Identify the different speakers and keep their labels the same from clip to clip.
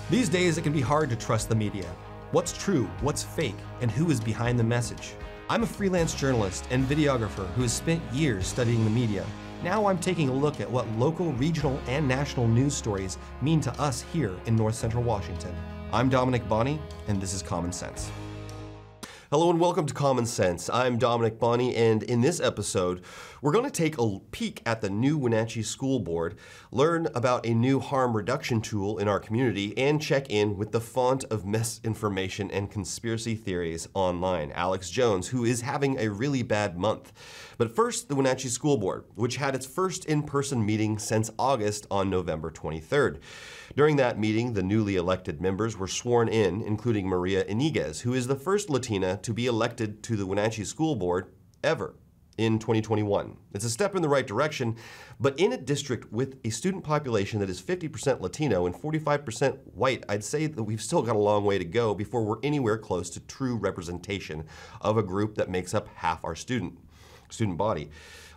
Speaker 1: These days, it can be hard to trust the media. What's true, what's fake, and who is behind the message? I'm a freelance journalist and videographer who has spent years studying the media. Now I'm taking a look at what local, regional, and national news stories mean to us here in North Central Washington. I'm Dominick Bonny, and this is Common Sense. Hello and welcome to Common Sense. I'm Dominick Bonny, and in this episode, we're going to take a peek at the new Wenatchee School Board, learn about a new harm reduction tool in our community, and check in with the font of misinformation and conspiracy theories online, Alex Jones, who is having a really bad month. But first, the Wenatchee School Board, which had its first in-person meeting since August on November 23rd. During that meeting, the newly elected members were sworn in, including Maria Iniguez, who is the first Latina to be elected to the Wenatchee School Board ever in 2021. It's a step in the right direction, but in a district with a student population that is 50% Latino and 45% white, I'd say that we've still got a long way to go before we're anywhere close to true representation of a group that makes up half our student body.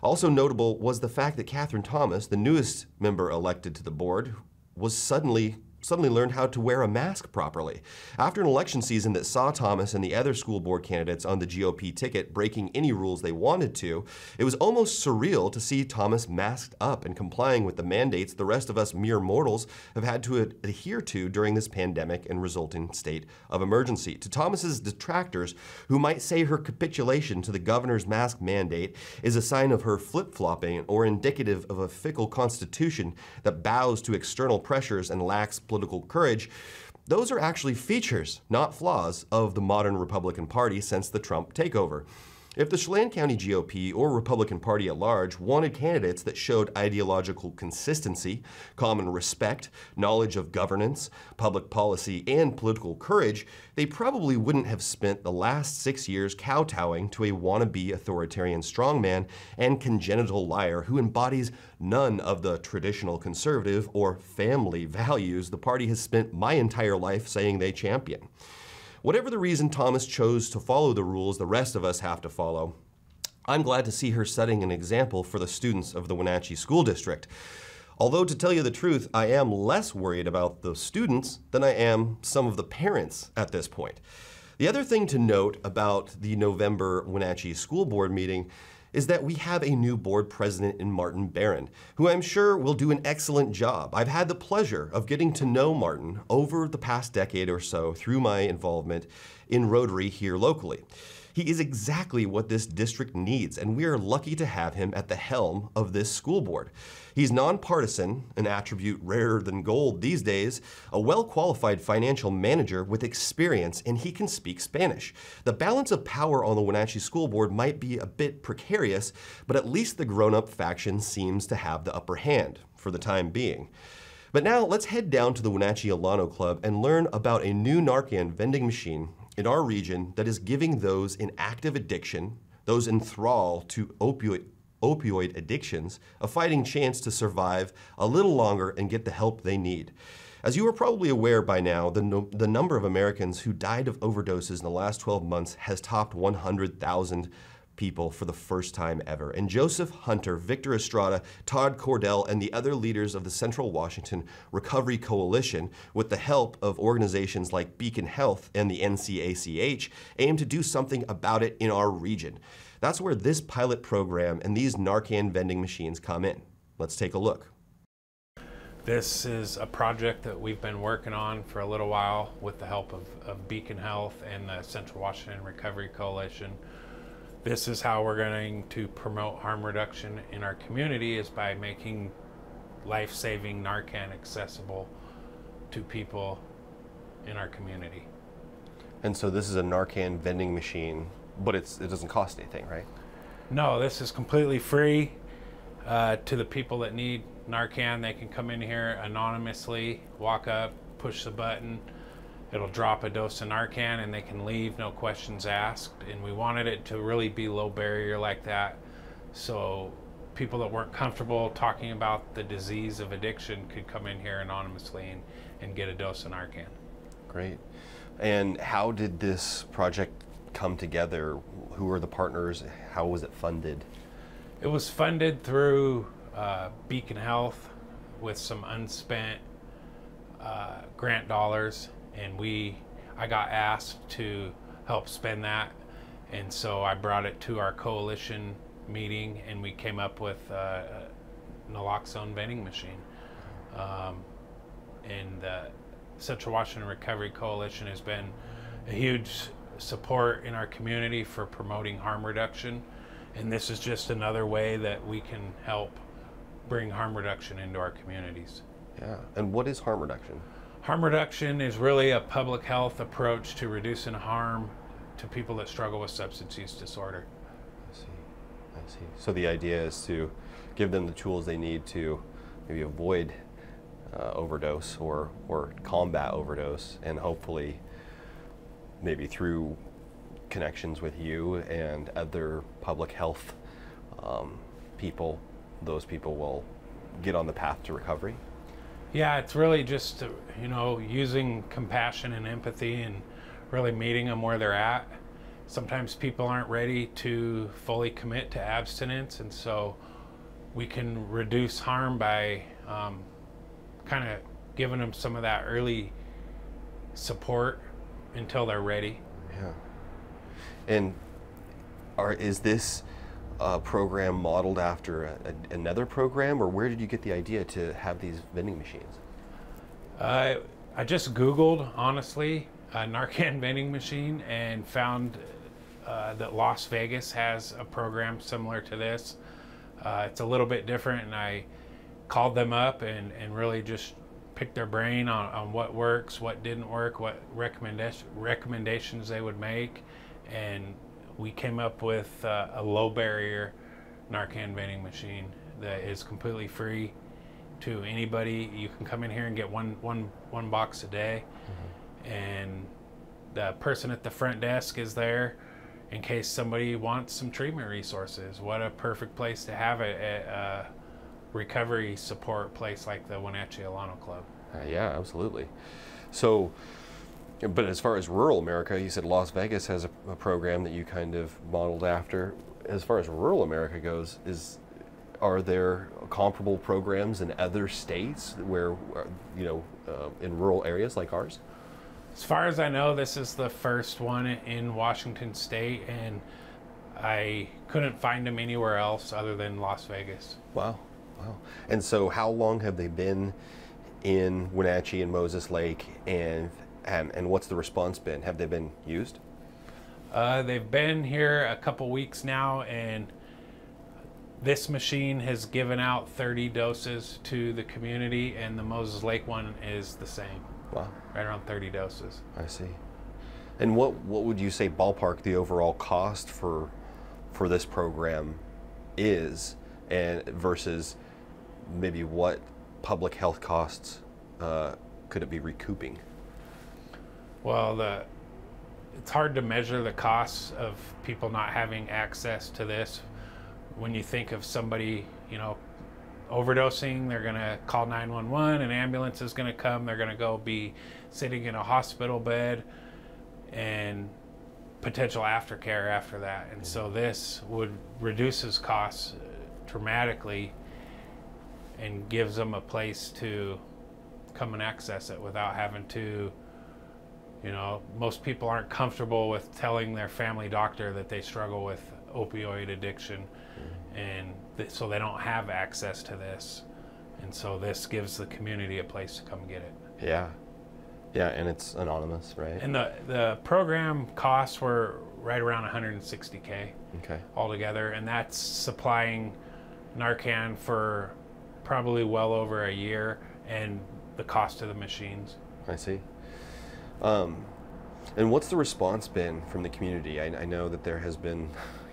Speaker 1: Also notable was the fact that Catherine Thomas, the newest member elected to the board, was suddenly learned how to wear a mask properly. After an election season that saw Thomas and the other school board candidates on the GOP ticket breaking any rules they wanted to, it was almost surreal to see Thomas masked up and complying with the mandates the rest of us mere mortals have had to adhere to during this pandemic and resulting state of emergency. To Thomas's detractors, who might say her capitulation to the governor's mask mandate is a sign of her flip-flopping or indicative of a fickle constitution that bows to external pressures and lacks political courage, those are actually features, not flaws, of the modern Republican Party since the Trump takeover. If the Chelan County GOP or Republican Party at large wanted candidates that showed ideological consistency, common respect, knowledge of governance, public policy, and political courage, they probably wouldn't have spent the last 6 years kowtowing to a wannabe authoritarian strongman and congenital liar who embodies none of the traditional conservative or family values the party has spent my entire life saying they champion. Whatever the reason Thomas chose to follow the rules the rest of us have to follow, I'm glad to see her setting an example for the students of the Wenatchee School District. Although, to tell you the truth, I am less worried about the students than I am some of the parents at this point. The other thing to note about the November Wenatchee School Board meeting is that we have a new board president in Martin Barron, who I'm sure will do an excellent job. I've had the pleasure of getting to know Martin over the past decade or so through my involvement in Rotary here locally. He is exactly what this district needs, and we are lucky to have him at the helm of this school board. He's nonpartisan, an attribute rarer than gold these days, a well-qualified financial manager with experience, and he can speak Spanish. The balance of power on the Wenatchee School Board might be a bit precarious, but at least the grown-up faction seems to have the upper hand for the time being. But now let's head down to the Wenatchee Alano Club and learn about a new Narcan vending machine in our region that is giving those in active addiction, those in thrall to opioid addictions, a fighting chance to survive a little longer and get the help they need. As you are probably aware by now, the number of Americans who died of overdoses in the last 12 months has topped 100,000 people for the first time ever. And Joseph Hunter, Victor Estrada, Todd Cordell, and the other leaders of the Central Washington Recovery Coalition, with the help of organizations like Beacon Health and the NCACH, aim to do something about it in our region. That's where this pilot program and these Narcan vending machines come in. Let's take a look.
Speaker 2: This is a project that we've been working on for a little while with the help of Beacon Health and the Central Washington Recovery Coalition. This is how we're going to promote harm reduction in our community, is by making life-saving Narcan accessible to people in our community.
Speaker 1: And so this is a Narcan vending machine, but it doesn't cost anything, right?
Speaker 2: No, this is completely free to the people that need Narcan. They can come in here anonymously, walk up, push the button. It'll drop a dose of Narcan and they can leave, no questions asked. And we wanted it to really be low barrier like that, so people that weren't comfortable talking about the disease of addiction could come in here anonymously and get a dose of Narcan.
Speaker 1: Great. And how did this project come together? Who are the partners? How was it funded?
Speaker 2: It was funded through Beacon Health with some unspent grant dollars, and I got asked to help spend that, and so I brought it to our coalition meeting, and we came up with naloxone vending machine. And the Central Washington Recovery Coalition has been a huge support in our community for promoting harm reduction, and this is just another way that we can help bring harm reduction into our communities.
Speaker 1: Yeah, and what is harm reduction?
Speaker 2: Harm reduction is really a public health approach to reducing harm to people that struggle with substance use disorder.
Speaker 1: I see. So the idea is to give them the tools they need to maybe avoid overdose or combat overdose, and hopefully maybe through connections with you and other public health people, those people will get on the path to recovery.
Speaker 2: Yeah, it's really just, you know, using compassion and empathy and really meeting them where they're at. Sometimes people aren't ready to fully commit to abstinence, and so we can reduce harm by kind of giving them some of that early support until they're ready.
Speaker 1: Yeah. And is this program modeled after another program, or where did you get the idea to have these vending machines?
Speaker 2: I just Googled, honestly, a Narcan vending machine, and found that Las Vegas has a program similar to this. It's a little bit different, and I called them up and really just picked their brain on what works, what didn't work, what recommendations they would make, and we came up with a low barrier Narcan vending machine that is completely free to anybody. You can come in here and get one box a day, and the person at the front desk is there in case somebody wants some treatment resources. What a perfect place to have a recovery support place like the Wenatchee Club.
Speaker 1: Yeah, absolutely. So, but as far as rural America, you said Las Vegas has a program that you kind of modeled after. As far as rural America goes, are there comparable programs in other states where, in rural areas like ours?
Speaker 2: As far as I know, this is the first one in Washington State, and I couldn't find them anywhere else other than Las Vegas.
Speaker 1: Wow. And so how long have they been in Wenatchee and Moses Lake, and what's the response been? Have they been used?
Speaker 2: They've been here a couple weeks now, and this machine has given out 30 doses to the community, and the Moses Lake one is the same.
Speaker 1: Wow.
Speaker 2: Right around 30 doses.
Speaker 1: I see. And what would you say ballpark the overall cost for this program is, and versus maybe what public health costs could it be recouping?
Speaker 2: Well, it's hard to measure the costs of people not having access to this. When you think of somebody, overdosing, they're going to call 911, an ambulance is going to come, they're going to go be sitting in a hospital bed, and potential aftercare after that. And so this would reduces costs dramatically and gives them a place to come and access it without having to, most people aren't comfortable with telling their family doctor that they struggle with opioid addiction, and so they don't have access to this. And so this gives the community a place to come get it.
Speaker 1: Yeah, and it's anonymous, right?
Speaker 2: And the program costs were right around $160K altogether, and that's supplying Narcan for probably well over a year, and the cost of the machines.
Speaker 1: I see. And what's the response been from the community? I know that there has been,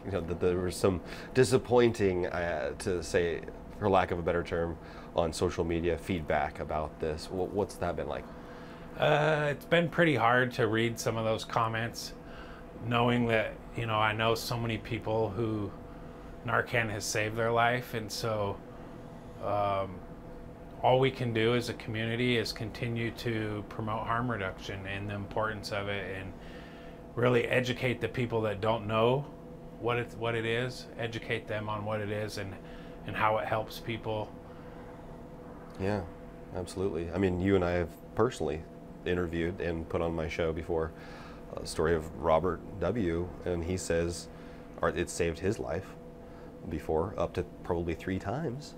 Speaker 1: that there was some disappointing, to say, for lack of a better term, on social media feedback about this. What's that been like?
Speaker 2: It's been pretty hard to read some of those comments, knowing that, I know so many people who Narcan has saved their life, and so all we can do as a community is continue to promote harm reduction and the importance of it, and really educate the people that don't know what it is, educate them on what it is and how it helps people.
Speaker 1: Yeah. absolutely. I mean, you and I have personally interviewed and put on my show before a story of Robert W., and he says it saved his life before, up to probably 3 times.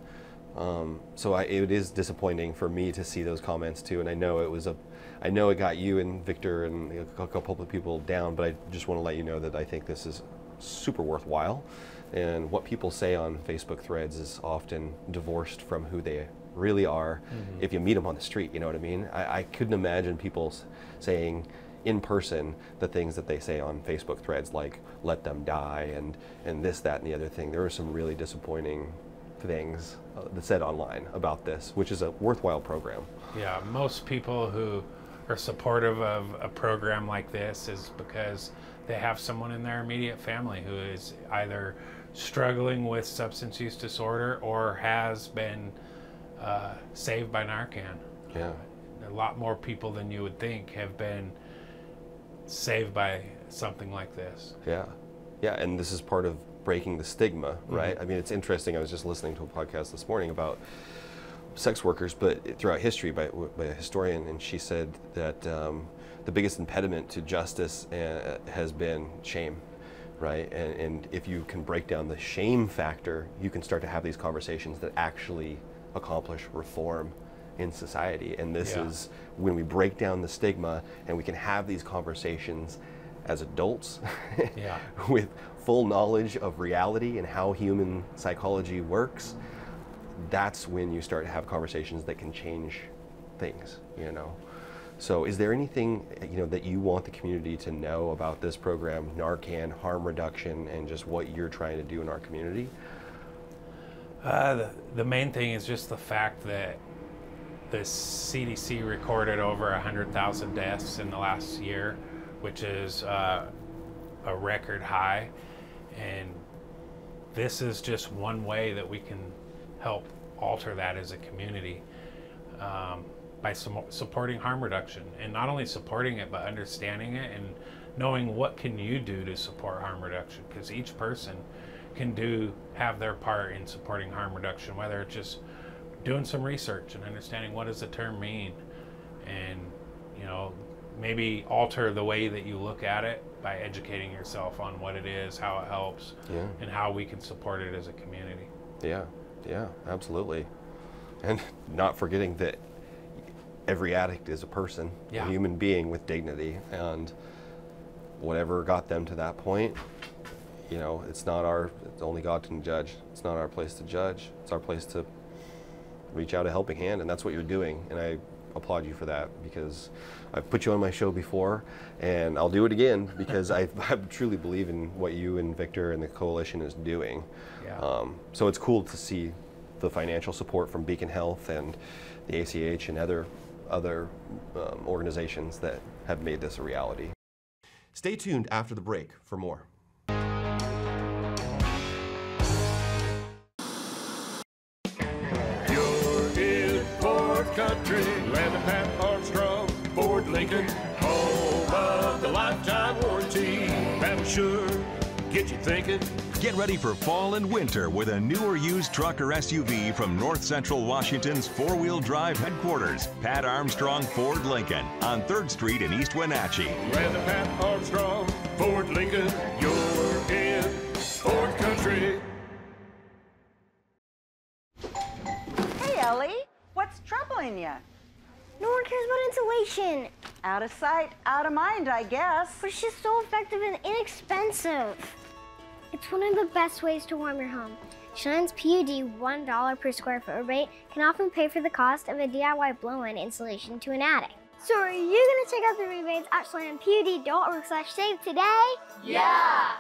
Speaker 1: So it is disappointing for me to see those comments too, and I know it got you and Victor and a couple of people down, but I just want to let you know that I think this is super worthwhile, and what people say on Facebook threads is often divorced from who they really are. If you meet them on the street, you know what I mean? I couldn't imagine people saying in person the things that they say on Facebook threads, like let them die and this, that, and the other thing. There were some really disappointing things that said online about this, which is a worthwhile program.
Speaker 2: Yeah, most people who are supportive of a program like this is because they have someone in their immediate family who is either struggling with substance use disorder or has been saved by Narcan.
Speaker 1: Yeah.
Speaker 2: A lot more people than you would think have been saved by something like this.
Speaker 1: Yeah, yeah, and this is part of breaking the stigma, right? I mean, it's interesting. I was just listening to a podcast this morning about sex workers, but throughout history by a historian, and she said that the biggest impediment to justice has been shame, right? And if you can break down the shame factor, you can start to have these conversations that actually accomplish reform in society. And this is when we break down the stigma and we can have these conversations as adults with full knowledge of reality and how human psychology works. That's when you start to have conversations that can change things, you know. So is there anything, you know, that you want the community to know about this program, Narcan, harm reduction, and just what you're trying to do in our community?
Speaker 2: The main thing is just the fact that the CDC recorded over 100,000 deaths in the last year, which is a record high. And this is just one way that we can help alter that as a community, by supporting harm reduction, and not only supporting it, but understanding it and knowing what can you do to support harm reduction, because each person can have their part in supporting harm reduction, whether it's just doing some research and understanding what does the term mean, and, you know, maybe alter the way that you look at it by educating yourself on what it is, how it helps, and how we can support it as a community. Yeah,
Speaker 1: yeah, absolutely. And not forgetting that every addict is a person, a human being with dignity, and whatever got them to that point, you know, it's only God can judge. It's not our place to judge. It's our place to reach out a helping hand, and that's what you're doing. And I applaud you for that, because I've put you on my show before, and I'll do it again because I truly believe in what you and Victor and the coalition is doing. So it's cool to see the financial support from Beacon Health and the ACH and other organizations that have made this a reality.
Speaker 3: Stay tuned after the break for more.
Speaker 4: Country, land of Pat Armstrong, Ford Lincoln, home of the lifetime warranty. That'll sure get you thinking.
Speaker 5: Get ready for fall and winter with a new or used truck or SUV from North Central Washington's four-wheel drive headquarters, Pat Armstrong Ford Lincoln, on 3rd Street in East Wenatchee.
Speaker 4: Land of Pat Armstrong, Ford Lincoln, you're in Ford Country.
Speaker 6: Hey, Ellie. What's troubling you?
Speaker 7: No one cares about insulation.
Speaker 6: Out of sight, out of mind, I guess.
Speaker 7: But it's just so effective and inexpensive. It's one of the best ways to warm your home. Shein's PUD $1 per square foot rebate can often pay for the cost of a DIY blow-in installation to an attic. So are you going to check out the rebates at SheinPUD.org/save today?
Speaker 8: Yeah!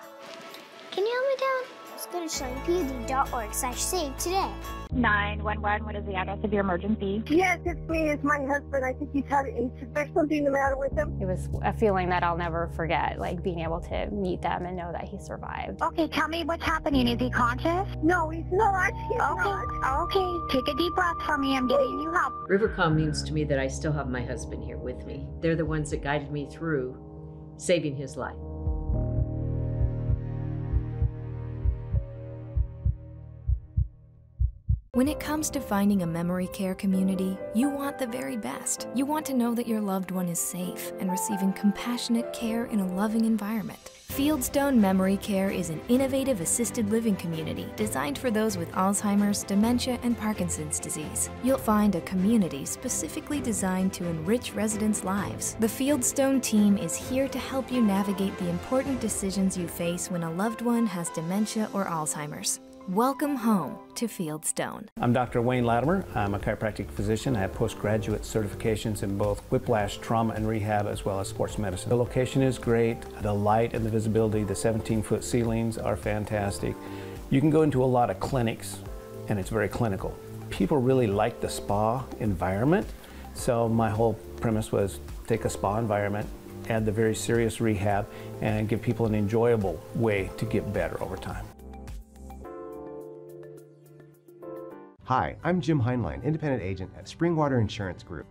Speaker 7: Can you help me down? Let's go to SheinPUD.org/save today.
Speaker 8: 911, what is the address of your emergency?
Speaker 9: Yes, it's me. It's my husband. I think is there something the matter with him?
Speaker 10: It was a feeling that I'll never forget, like being able to meet them and know that he survived.
Speaker 8: Okay, tell me what's happening. Is he conscious?
Speaker 9: No, he's not. He's not.
Speaker 8: Okay, take a deep breath for me. I'm getting you help.
Speaker 11: Rivercom means to me that I still have my husband here with me. They're the ones that guided me through saving his life.
Speaker 12: When it comes to finding a memory care community, you want the very best. You want to know that your loved one is safe and receiving compassionate care in a loving environment. Fieldstone Memory Care is an innovative assisted living community designed for those with Alzheimer's, dementia, and Parkinson's disease. You'll find a community specifically designed to enrich residents' lives. The Fieldstone team is here to help you navigate the important decisions you face when a loved one has dementia or Alzheimer's. Welcome home to Fieldstone.
Speaker 13: I'm Dr. Wayne Latimer. I'm a chiropractic physician. I have postgraduate certifications in both whiplash, trauma and rehab, as well as sports medicine. The location is great. The light and the visibility, the 17-foot ceilings are fantastic. You can go into a lot of clinics and it's very clinical. People really like the spa environment, so my whole premise was take a spa environment, add the very serious rehab, and give people an enjoyable way to get better over time.
Speaker 1: Hi, I'm Jim Heinlein, independent agent at Springwater Insurance Group.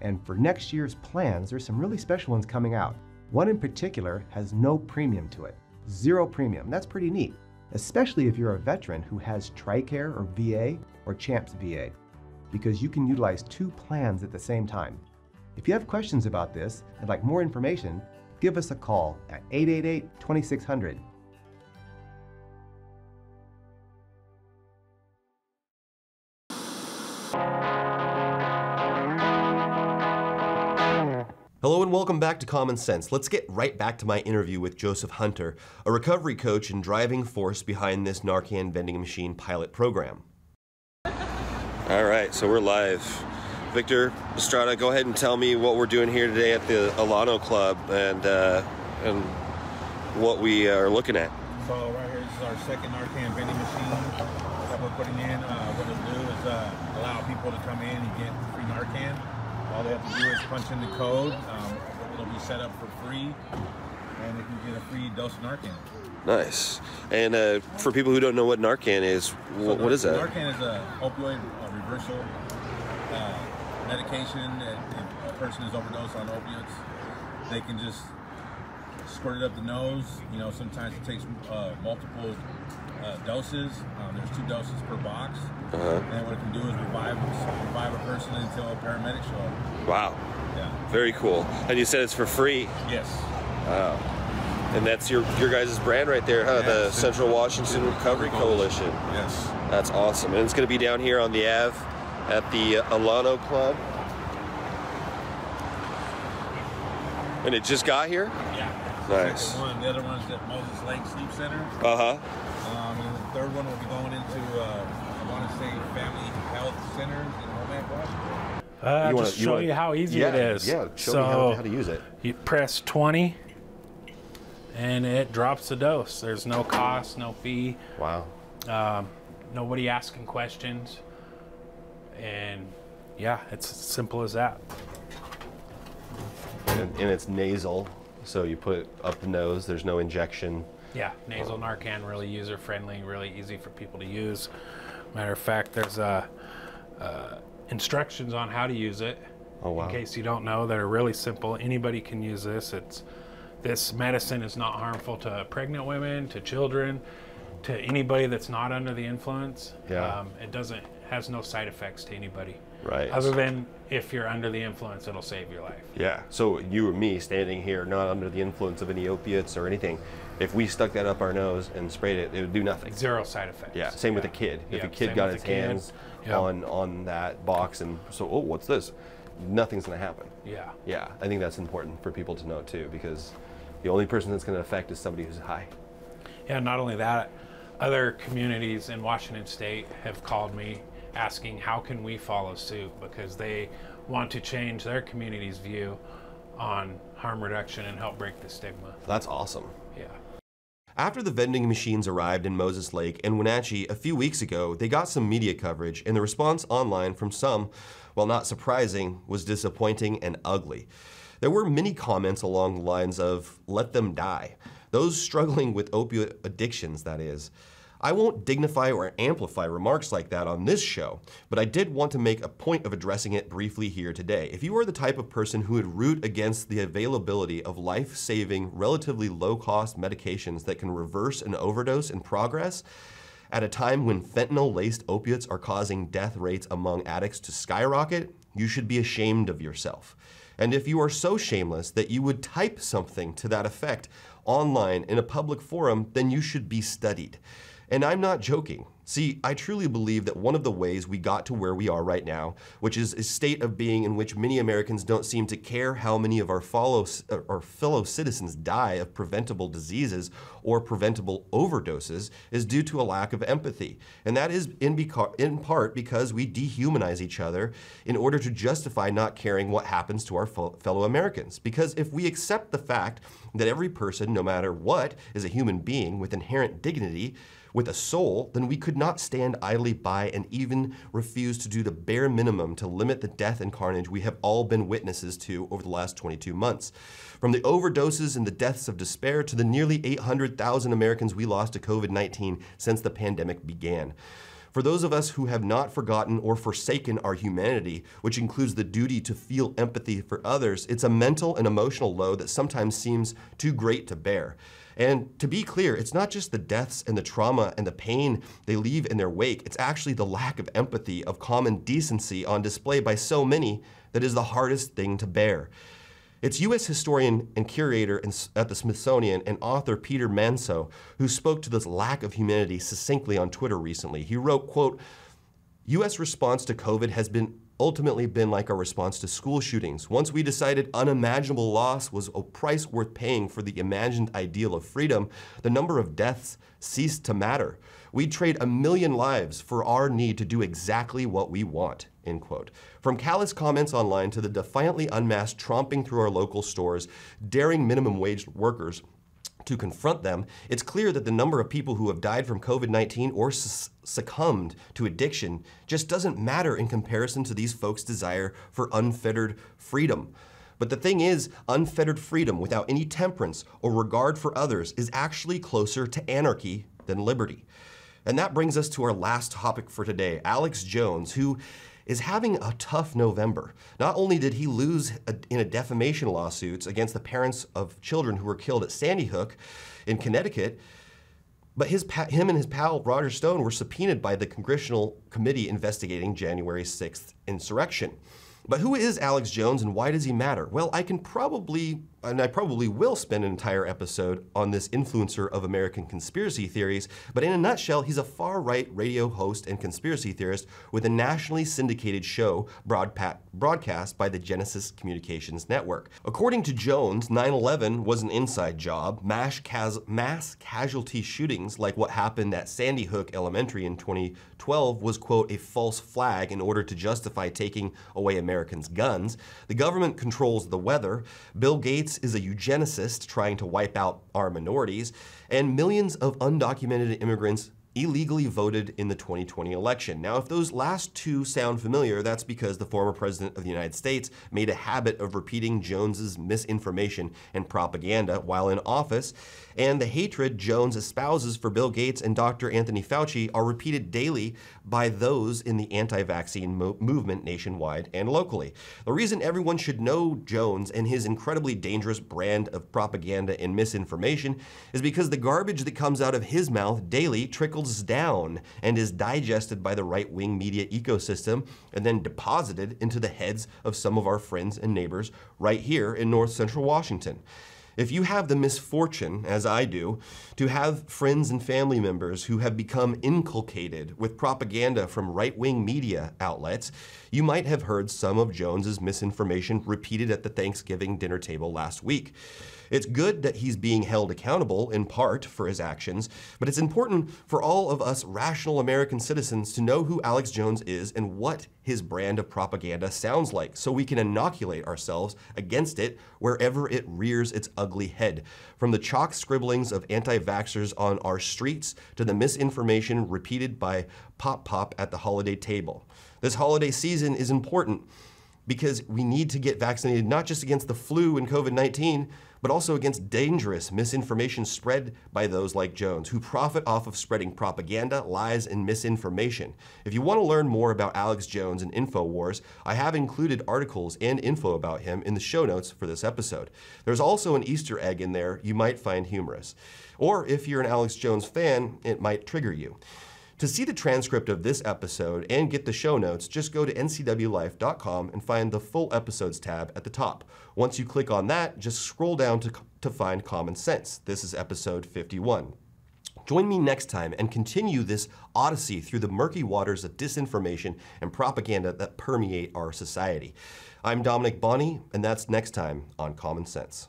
Speaker 1: And for next year's plans, there's some really special ones coming out. One in particular has no premium to it. 0 premium. That's pretty neat, especially if you're a veteran who has TRICARE or VA or CHAMPS VA, because you can utilize 2 plans at the same time. If you have questions about this and like more information, give us a call at 888-2600.
Speaker 3: Hello and welcome back to Common Sense. Let's get right back to my interview with Joseph Hunter, a recovery coach and driving force behind this Narcan vending machine pilot program. All right, so we're live. Victor Estrada, go ahead and tell me what we're doing here today at the Alano Club and what we are looking at.
Speaker 14: So right here, this is our second Narcan vending machine that we're putting in. What it'll do is allow people to come in and get free Narcan. All they have to do is punch in the code. It'll be set up for free, and they can get a free dose of Narcan.
Speaker 3: Nice. And for people who don't know what Narcan is, what is that?
Speaker 14: Narcan is an opioid reversal medication. If a person is overdosed on opiates, they can just squirt it up the nose. You know, sometimes it takes multiple doses. There's 2 doses per box. And what it can do is revive a person until a paramedic show up.
Speaker 3: Wow.
Speaker 14: Yeah.
Speaker 3: Very cool. And you said it's for free?
Speaker 14: Yes.
Speaker 3: Wow. And that's your guys' brand right there, huh?
Speaker 14: Yeah,
Speaker 3: the Central Washington Recovery Coalition.
Speaker 14: Yes.
Speaker 3: That's awesome. And it's going to be down here on the Ave at the Alano Club. And it just got here?
Speaker 14: Yeah.
Speaker 3: Nice.
Speaker 14: The other one's at Moses Lake Sleep Center.
Speaker 3: Uh-huh.
Speaker 14: And the third one will be going into, I want to say, Family Health Centers in Romac, Washington.
Speaker 2: Just show you how easy it is.
Speaker 3: Yeah, show me how to use it.
Speaker 2: You press 20 and it drops the dose. There's no cost, no fee.
Speaker 3: Wow.
Speaker 2: Nobody asking questions. And yeah, it's as simple as that.
Speaker 3: And it's nasal, so you put it up the nose. There's no injection.
Speaker 2: Yeah, nasal Narcan, really user-friendly, really easy for people to use. Matter of fact, there's instructions on how to use it.
Speaker 3: Oh, wow.
Speaker 2: In case you don't know, that are really simple. Anybody can use this. This medicine is not harmful to pregnant women, to children, to anybody that's not under the influence.
Speaker 3: Yeah.
Speaker 2: It has no side effects to anybody.
Speaker 3: Right.
Speaker 2: Other than if you're under the influence, it'll save your life.
Speaker 3: Yeah. So you or me standing here, not under the influence of any opiates or anything, if we stuck that up our nose and sprayed it, it would do nothing.
Speaker 2: 0 side effects.
Speaker 3: Yeah. Same with a kid. If a kid got his hands on that box and so, oh, what's this? Nothing's going to happen.
Speaker 2: Yeah.
Speaker 3: Yeah. I think that's important for people to know too, because the only person that's going to affect is somebody who's high.
Speaker 2: Yeah. Not only that, other communities in Washington State have called me asking how can we follow suit, because they want to change their community's view on harm reduction and help break the stigma.
Speaker 3: That's awesome.
Speaker 2: Yeah.
Speaker 3: After the vending machines arrived in Moses Lake and Wenatchee a few weeks ago, they got some media coverage, and the response online from some, while not surprising, was disappointing and ugly. There were many comments along the lines of, let them die. Those struggling with opioid addictions, that is. I won't dignify or amplify remarks like that on this show, but I did want to make a point of addressing it briefly here today. If you are the type of person who would root against the availability of life-saving, relatively low-cost medications that can reverse an overdose in progress, At a time when fentanyl-laced opiates are causing death rates among addicts to skyrocket, you should be ashamed of yourself. And if you are so shameless that you would type something to that effect online in a public forum, then you should be studied. And I'm not joking. See, I truly believe that one of the ways we got to where we are right now, which is a state of being in which many Americans don't seem to care how many of our fellow citizens die of preventable diseases or preventable overdoses, is due to a lack of empathy. And that is in part because we dehumanize each other in order to justify not caring what happens to our fellow Americans. Because if we accept the fact that every person, no matter what, is a human being with inherent dignity, with a soul, then we could not stand idly by and even refuse to do the bare minimum to limit the death and carnage we have all been witnesses to over the last 22 months. From the overdoses and the deaths of despair to the nearly 800,000 Americans we lost to COVID-19 since the pandemic began. For those of us who have not forgotten or forsaken our humanity, which includes the duty to feel empathy for others, it's a mental and emotional load that sometimes seems too great to bear. And to be clear, it's not just the deaths and the trauma and the pain they leave in their wake, it's actually the lack of empathy, of common decency on display by so many that is the hardest thing to bear. It's U.S. historian and curator at the Smithsonian and author Peter Manso who spoke to this lack of humanity succinctly on Twitter recently. He wrote, quote, U.S. response to COVID has ultimately been like our response to school shootings. Once we decided unimaginable loss was a price worth paying for the imagined ideal of freedom, the number of deaths ceased to matter. We'd trade 1 million lives for our need to do exactly what we want, end quote. From callous comments online to the defiantly unmasked tromping through our local stores, daring minimum wage workers to confront them, it's clear that the number of people who have died from COVID-19 or succumbed to addiction just doesn't matter in comparison to these folks' desire for unfettered freedom. But the thing is, unfettered freedom without any temperance or regard for others is actually closer to anarchy than liberty. And that brings us to our last topic for today, Alex Jones, who is having a tough November. Not only did he lose in a defamation lawsuit against the parents of children who were killed at Sandy Hook in Connecticut, but him and his pal Roger Stone were subpoenaed by the Congressional Committee investigating January 6th insurrection. But who is Alex Jones and why does he matter? Well, I probably will spend an entire episode on this influencer of American conspiracy theories, but in a nutshell, he's a far-right radio host and conspiracy theorist with a nationally syndicated show broadcast by the Genesis Communications Network. According to Jones, 9/11 was an inside job. Mass casualty shootings like what happened at Sandy Hook Elementary in 2012 was, quote, a false flag in order to justify taking away Americans' guns. The government controls the weather. Bill Gates is a eugenicist trying to wipe out our minorities, and millions of undocumented immigrants illegally voted in the 2020 election. Now, if those last two sound familiar, that's because the former president of the United States made a habit of repeating Jones's misinformation and propaganda while in office, and the hatred Jones espouses for Bill Gates and Dr. Anthony Fauci are repeated daily by those in the anti-vaccine movement nationwide and locally. The reason everyone should know Jones and his incredibly dangerous brand of propaganda and misinformation is because the garbage that comes out of his mouth daily trickles down and is digested by the right-wing media ecosystem and then deposited into the heads of some of our friends and neighbors right here in North Central Washington. If you have the misfortune, as I do, to have friends and family members who have become inculcated with propaganda from right-wing media outlets, you might have heard some of Jones's misinformation repeated at the Thanksgiving dinner table last week. It's good that he's being held accountable, in part, for his actions, but it's important for all of us rational American citizens to know who Alex Jones is and what his brand of propaganda sounds like, so we can inoculate ourselves against it wherever it rears its ugly head. From the chalk scribblings of anti-vaxxers on our streets to the misinformation repeated by Pop at the holiday table. This holiday season is important because we need to get vaccinated not just against the flu and COVID-19, but also against dangerous misinformation spread by those like Jones, who profit off of spreading propaganda, lies, and misinformation. If you want to learn more about Alex Jones and Infowars, I have included articles and info about him in the show notes for this episode. There's also an Easter egg in there you might find humorous. Or if you're an Alex Jones fan, it might trigger you. To see the transcript of this episode and get the show notes, just go to ncwlife.com and find the full episodes tab at the top. Once you click on that, just scroll down to find Common Sense. This is episode 51. Join me next time and continue this odyssey through the murky waters of disinformation and propaganda that permeate our society. I'm Dominick Bonny, and that's next time on Common Sense.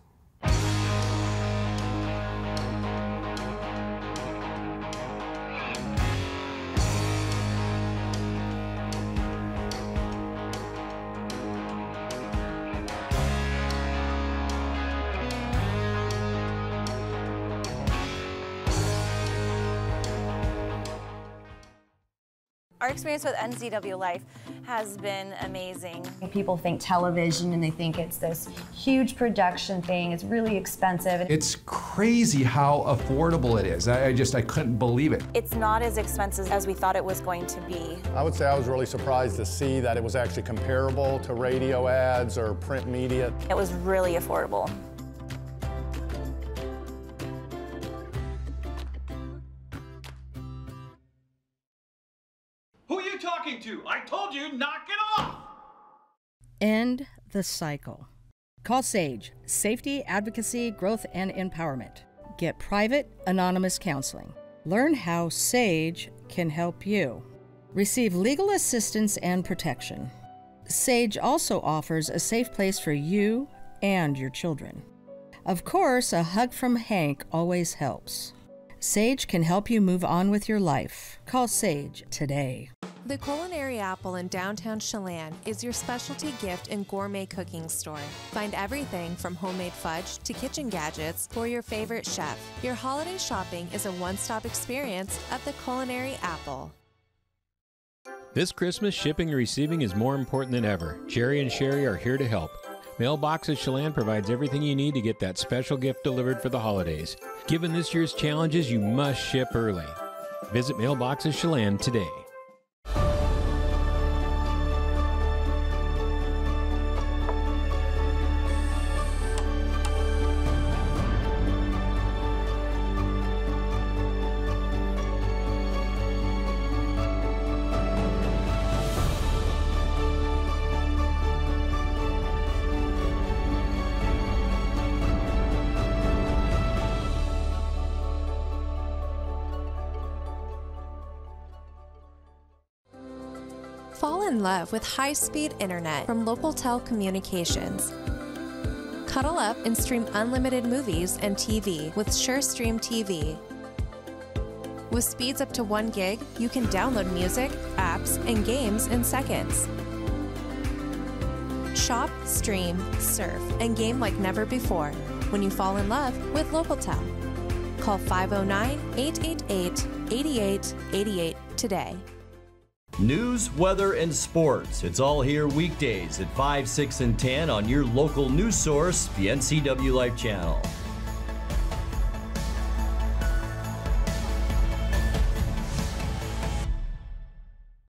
Speaker 15: Our experience with NCWLIFE has been amazing.
Speaker 16: People think television and they think it's this huge production thing. It's really expensive.
Speaker 17: It's crazy how affordable it is. I couldn't believe it.
Speaker 15: It's not as expensive as we thought it was going to be.
Speaker 18: I would say I was really surprised to see that it was actually comparable to radio ads or print media.
Speaker 15: It was really affordable.
Speaker 19: Who are you talking to? I told you, knock it off!
Speaker 20: End the cycle. Call SAGE, Safety, Advocacy, Growth, and Empowerment. Get private, anonymous counseling. Learn how SAGE can help you. Receive legal assistance and protection. SAGE also offers a safe place for you and your children. Of course, a hug from Hank always helps. SAGE can help you move on with your life. Call SAGE today.
Speaker 21: The Culinary Apple in downtown Chelan is your specialty gift and gourmet cooking store. Find everything from homemade fudge to kitchen gadgets for your favorite chef. Your holiday shopping is a one-stop experience at the Culinary Apple.
Speaker 22: This Christmas, shipping and receiving is more important than ever. Jerry and Sherry are here to help. Mailboxes Chelan provides everything you need to get that special gift delivered for the holidays. Given this year's challenges, you must ship early. Visit Mailboxes Chelan today.
Speaker 21: Fall in love with high-speed internet from Localtel Communications. Cuddle up and stream unlimited movies and TV with SureStream TV. With speeds up to 1 gig, you can download music, apps, and games in seconds. Shop, stream, surf, and game like never before when you fall in love with Localtel. Call 509-888-8888 today.
Speaker 23: News, weather, and sports. It's all here weekdays at 5, 6, and 10 on your local news source, the NCWLIFE channel.